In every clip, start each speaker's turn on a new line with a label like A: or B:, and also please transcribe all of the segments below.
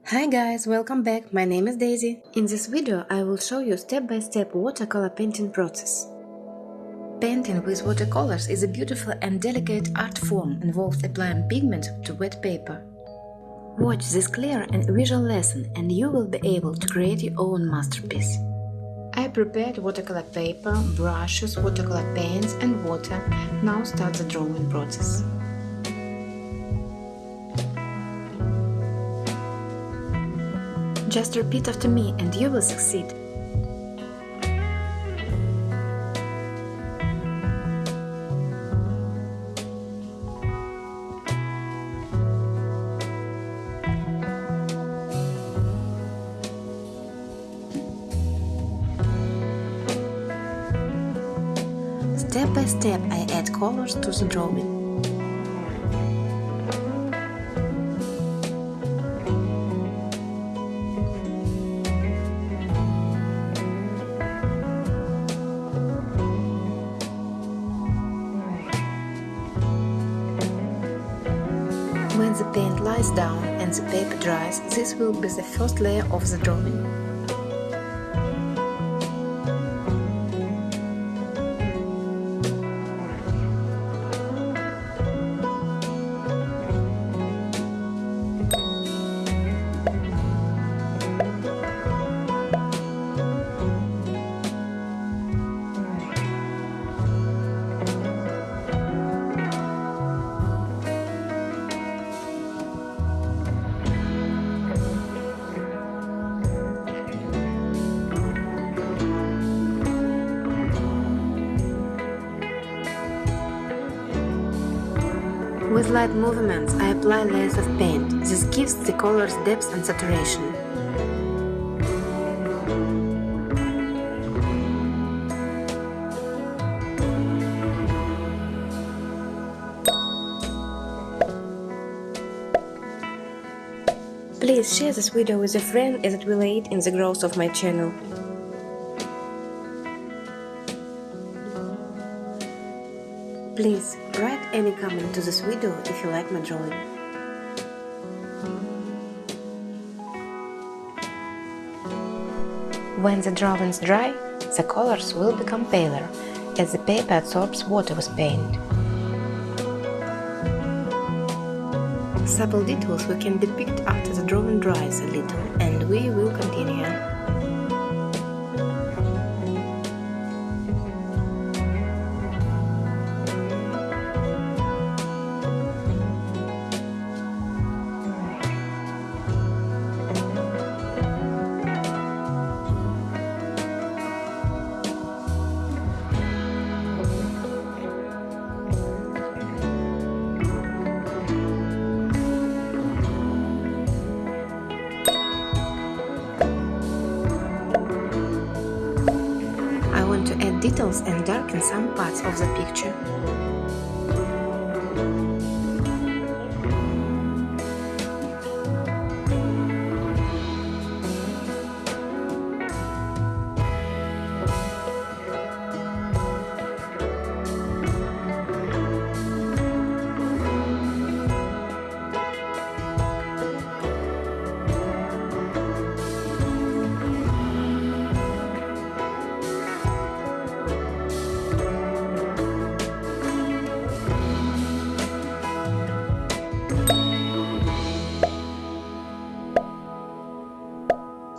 A: Hi guys, welcome back. My name is Daisy. In this video I will show you step-by-step watercolor painting process. Painting with watercolors is a beautiful and delicate art form involves applying pigment to wet paper. Watch this clear and visual lesson and you will be able to create your own masterpiece. I prepared watercolor paper, brushes, watercolor paints and water. Now start the drawing process. Just repeat after me and you will succeed. Step by step I add colors to the drawing. When the paint lies down and the paper dries, this will be the first layer of the drawing. With light movements, I apply layers of paint. This gives the colors depth and saturation. Please share this video with a friend as it will aid in the growth of my channel. Please write any comment to this video if you like my drawing. When the drawings dry, the colors will become paler, as the paper absorbs water with paint. Subtle details we can depict after the drawing dries a little, and we will continue. I want to add details and darken some parts of the picture.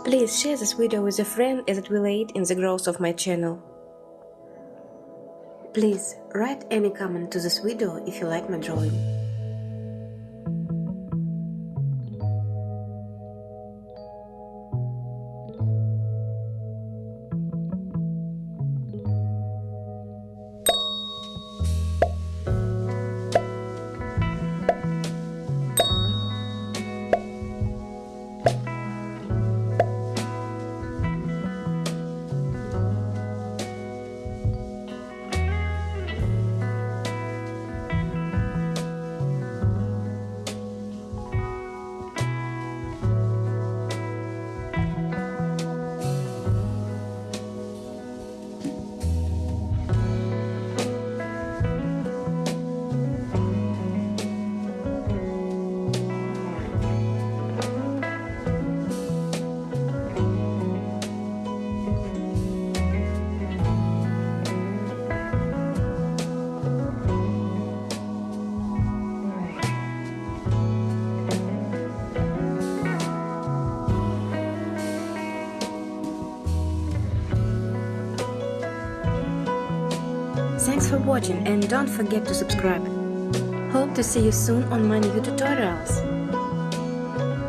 A: Please share this video with a friend as it will aid in the growth of my channel. Please write any comment to this video if you like my drawing. Thanks for watching and don't forget to subscribe. Hope to see you soon on my new tutorials.